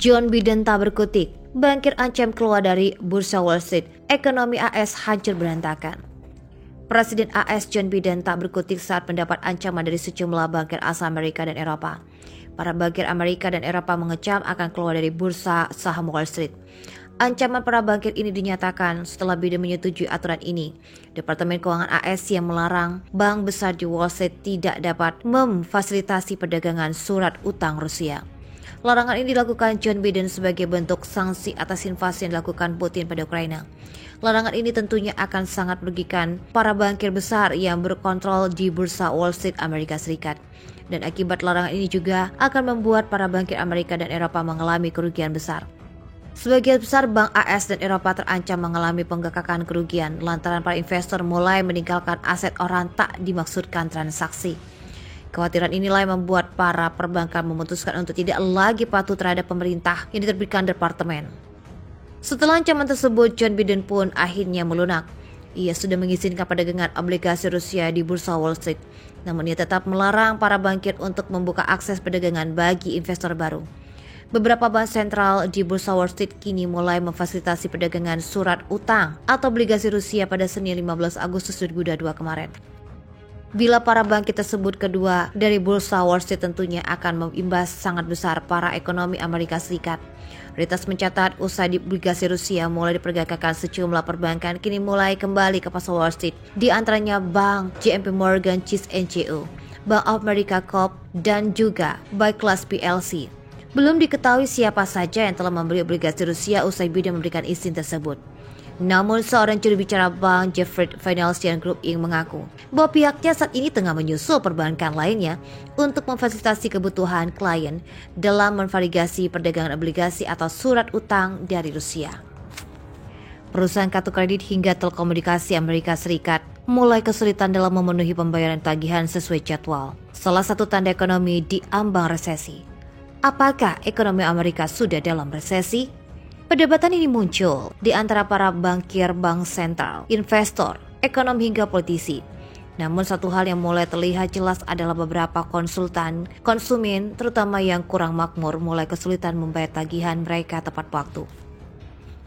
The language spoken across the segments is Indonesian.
John Biden tak berkutik, bankir ancam keluar dari bursa Wall Street, ekonomi AS hancur berantakan. Presiden AS John Biden tak berkutik saat mendapat ancaman dari sejumlah bankir asal Amerika dan Eropa. Para bankir Amerika dan Eropa mengecam akan keluar dari bursa saham Wall Street. Ancaman para bankir ini dinyatakan setelah Biden menyetujui aturan ini. Departemen Keuangan AS yang melarang bank besar di Wall Street tidak dapat memfasilitasi perdagangan surat utang Rusia. Larangan ini dilakukan John Biden sebagai bentuk sanksi atas invasi yang dilakukan Putin pada Ukraina. Larangan ini tentunya akan sangat merugikan para bankir besar yang berkontrol di bursa Wall Street Amerika Serikat. Dan akibat larangan ini juga akan membuat para bankir Amerika dan Eropa mengalami kerugian besar. Sebagian besar bank AS dan Eropa terancam mengalami penggagakan kerugian lantaran para investor mulai meninggalkan aset orang tak dimaksudkan transaksi. Kekhawatiran inilah yang membuat para perbankan memutuskan untuk tidak lagi patuh terhadap pemerintah yang diterbitkan departemen. Setelah ancaman tersebut, John Biden pun akhirnya melunak. Ia sudah mengizinkan perdagangan obligasi Rusia di bursa Wall Street, namun ia tetap melarang para bankir untuk membuka akses perdagangan bagi investor baru. Beberapa bank sentral di bursa Wall Street kini mulai memfasilitasi perdagangan surat utang atau obligasi Rusia pada Senin 15 Agustus 2022 kemarin. Bila para bankir tersebut kedua dari bursa Wall Street tentunya akan mengimbas sangat besar para ekonomi Amerika Serikat. Reuters mencatat usai obligasi Rusia mulai diperdagangkan sejumlah perbankan kini mulai kembali ke pasar Wall Street, di antaranya Bank JP Morgan Chase & Co, Bank of America Corp, dan juga Barclays PLC. Belum diketahui siapa saja yang telah membeli obligasi Rusia usai Biden memberikan izin tersebut. Namun seorang juru bicara Bank Jeffrey Financial Group Inc. mengaku bahwa pihaknya saat ini tengah menyusul perbankan lainnya untuk memfasilitasi kebutuhan klien dalam memvalidasi perdagangan obligasi atau surat utang dari Rusia. Perusahaan kartu kredit hingga telekomunikasi Amerika Serikat mulai kesulitan dalam memenuhi pembayaran tagihan sesuai jadwal. Salah satu tanda ekonomi di ambang resesi. Apakah ekonomi Amerika sudah dalam resesi? Perdebatan ini muncul di antara para bankir bank sentral, investor, ekonom hingga politisi. Namun satu hal yang mulai terlihat jelas adalah beberapa konsultan, konsumen terutama yang kurang makmur mulai kesulitan membayar tagihan mereka tepat waktu.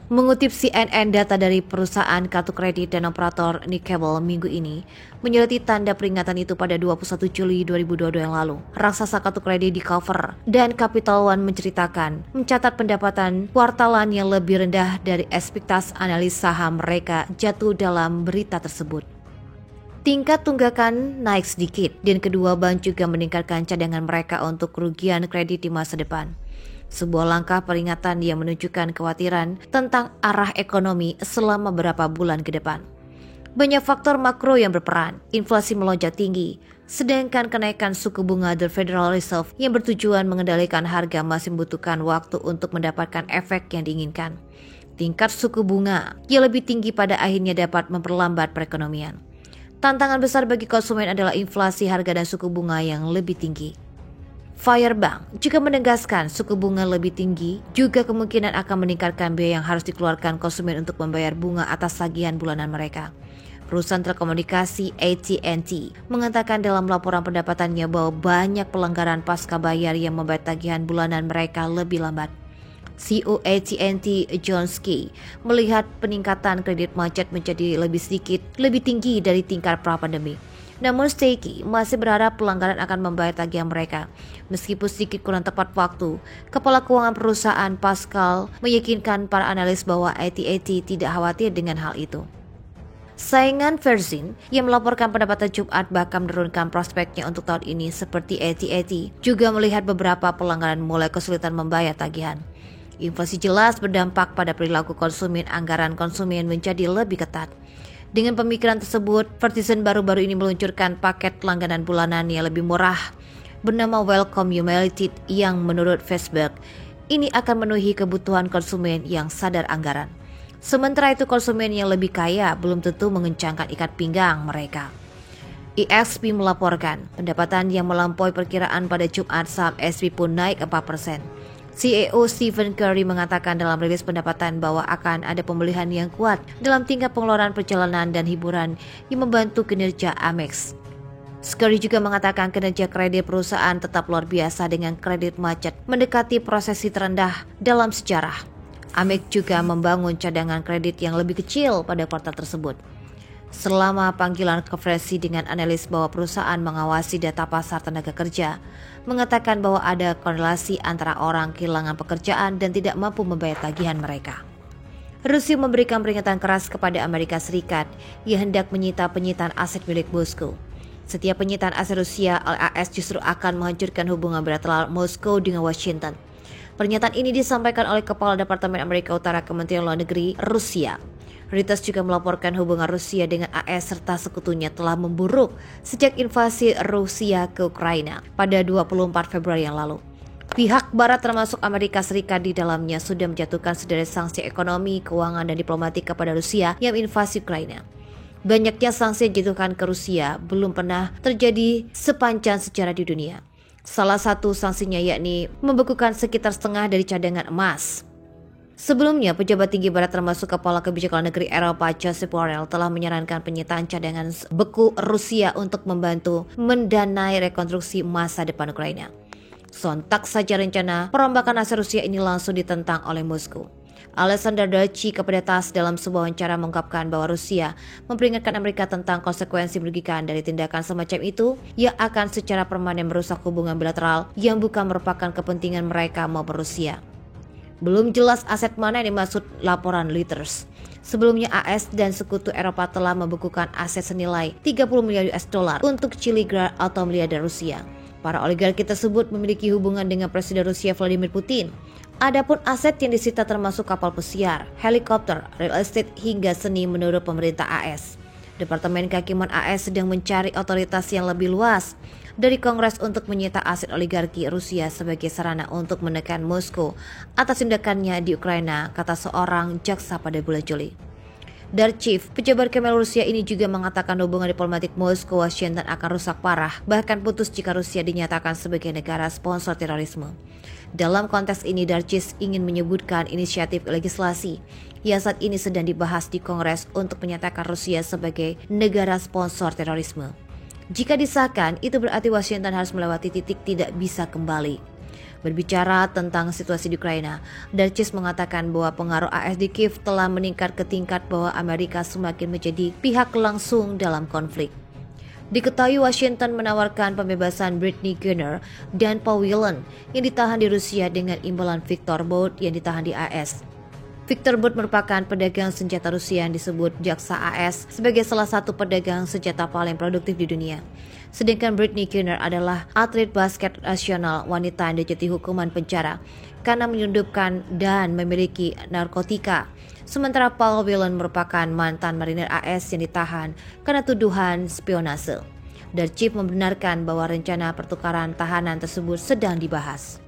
Mengutip CNN, data dari perusahaan kartu kredit dan operator Cable minggu ini menyoroti tanda peringatan itu pada 21 Juli 2022 yang lalu. Raksasa kartu kredit di cover dan Capital One mencatat pendapatan kuartalan yang lebih rendah dari ekspektasi analis saham mereka jatuh dalam berita tersebut. Tingkat tunggakan naik sedikit dan kedua bank juga meningkatkan cadangan mereka untuk kerugian kredit di masa depan. Sebuah langkah peringatan yang menunjukkan kekhawatiran tentang arah ekonomi selama beberapa bulan ke depan. Banyak faktor makro yang berperan, inflasi melonjak tinggi, sedangkan kenaikan suku bunga The Federal Reserve yang bertujuan mengendalikan harga masih membutuhkan waktu untuk mendapatkan efek yang diinginkan. Tingkat suku bunga yang lebih tinggi pada akhirnya dapat memperlambat perekonomian. Tantangan besar bagi konsumen adalah inflasi harga dan suku bunga yang lebih tinggi. Firebank juga menegaskan suku bunga lebih tinggi juga kemungkinan akan meningkatkan biaya yang harus dikeluarkan konsumen untuk membayar bunga atas tagihan bulanan mereka. Perusahaan telekomunikasi AT&T mengatakan dalam laporan pendapatannya bahwa banyak pelanggaran pasca bayar yang membuat tagihan bulanan mereka lebih lambat. CEO AT&T John Skey melihat peningkatan kredit macet menjadi lebih tinggi dari tingkat pra-pandemi. Namun Skey masih berharap pelanggaran akan membayar tagihan mereka. Meskipun sedikit kurang tepat waktu, Kepala Keuangan perusahaan Pascal meyakinkan para analis bahwa AT&T tidak khawatir dengan hal itu. Saingan Verizon yang melaporkan pendapatan Jumat bahkan menurunkan prospeknya untuk tahun ini seperti AT&T juga melihat beberapa pelanggaran mulai kesulitan membayar tagihan. Inflasi jelas berdampak pada perilaku konsumen, anggaran konsumen menjadi lebih ketat. Dengan pemikiran tersebut, Verizon baru-baru ini meluncurkan paket langganan bulanan yang lebih murah bernama Welcome Unlimited yang menurut Facebook ini akan memenuhi kebutuhan konsumen yang sadar anggaran. Sementara itu konsumen yang lebih kaya belum tentu mengencangkan ikat pinggang mereka. IXP melaporkan pendapatan yang melampaui perkiraan pada Jumat, saham SP pun naik 4%. CEO Stephen Curry mengatakan dalam rilis pendapatan bahwa akan ada pemulihan yang kuat dalam tingkat pengeluaran perjalanan dan hiburan yang membantu kinerja Amex. Scurry juga mengatakan kinerja kredit perusahaan tetap luar biasa dengan kredit macet mendekati prosesi terendah dalam sejarah. Amex juga membangun cadangan kredit yang lebih kecil pada kuartal tersebut. Selama panggilan konferensi dengan analis bahwa perusahaan mengawasi data pasar tenaga kerja, mengatakan bahwa ada korelasi antara orang kehilangan pekerjaan dan tidak mampu membayar tagihan mereka. Rusia memberikan peringatan keras kepada Amerika Serikat yang hendak menyita penyitaan aset milik Moskow. Setiap penyitaan aset Rusia oleh AS justru akan menghancurkan hubungan bilateral Moskow dengan Washington. Pernyataan ini disampaikan oleh Kepala Departemen Amerika Utara Kementerian Luar Negeri Rusia. Reuters juga melaporkan hubungan Rusia dengan AS serta sekutunya telah memburuk sejak invasi Rusia ke Ukraina pada 24 Februari yang lalu. Pihak Barat termasuk Amerika Serikat di dalamnya sudah menjatuhkan sederet sanksi ekonomi, keuangan, dan diplomatik kepada Rusia yang invasi Ukraina. Banyaknya sanksi yang dijatuhkan ke Rusia belum pernah terjadi sepanjang sejarah di dunia. Salah satu sanksinya yakni membekukan sekitar setengah dari cadangan emas. Sebelumnya, pejabat tinggi Barat termasuk Kepala Kebijakan Luar Negeri Eropa Josep Borrell telah menyarankan penyitaan cadangan beku Rusia untuk membantu mendanai rekonstruksi masa depan Ukraina. Sontak saja rencana perombakan aset Rusia ini langsung ditentang oleh Moskow. Alexander Dutch kepada TASS dalam sebuah wawancara mengungkapkan bahwa Rusia memperingatkan Amerika tentang konsekuensi merugikan dari tindakan semacam itu yang akan secara permanen merusak hubungan bilateral yang bukan merupakan kepentingan mereka maupun Rusia. Belum jelas aset mana yang dimaksud laporan Reuters. Sebelumnya AS dan sekutu Eropa telah membekukan aset senilai 30 miliar US dollar untuk Chiligrar atau miliarder Rusia. Para oligarki tersebut memiliki hubungan dengan Presiden Rusia Vladimir Putin. Adapun aset yang disita termasuk kapal pesiar, helikopter, real estate hingga seni menurut pemerintah AS. Departemen Kehakiman AS sedang mencari otoritas yang lebih luas dari Kongres untuk menyita aset oligarki Rusia sebagai sarana untuk menekan Moskow atas tindakannya di Ukraina, kata seorang jaksa pada bulan Juli. Darchiv, pejabat Kremlin Rusia ini juga mengatakan hubungan diplomatik Moskow-Washington akan rusak parah, bahkan putus jika Rusia dinyatakan sebagai negara sponsor terorisme. Dalam konteks ini, Darchiv ingin menyebutkan inisiatif legislasi yang saat ini sedang dibahas di Kongres untuk menyatakan Rusia sebagai negara sponsor terorisme. Jika disahkan, itu berarti Washington harus melewati titik tidak bisa kembali. Berbicara tentang situasi di Ukraina, Darchiv mengatakan bahwa pengaruh AS di Kiev telah meningkat ke tingkat bahwa Amerika semakin menjadi pihak langsung dalam konflik. Diketahui Washington menawarkan pembebasan Brittney Griner dan Paul Whelan yang ditahan di Rusia dengan imbalan Viktor Bout yang ditahan di AS. Viktor Bout merupakan pedagang senjata Rusia yang disebut jaksa AS sebagai salah satu pedagang senjata paling produktif di dunia. Sedangkan Brittney Griner adalah atlet basket nasional wanita yang dijatuhi hukuman penjara karena menyelundupkan dan memiliki narkotika. Sementara Paul Whelan merupakan mantan marinir AS yang ditahan karena tuduhan spionase. Darchiv membenarkan bahwa rencana pertukaran tahanan tersebut sedang dibahas.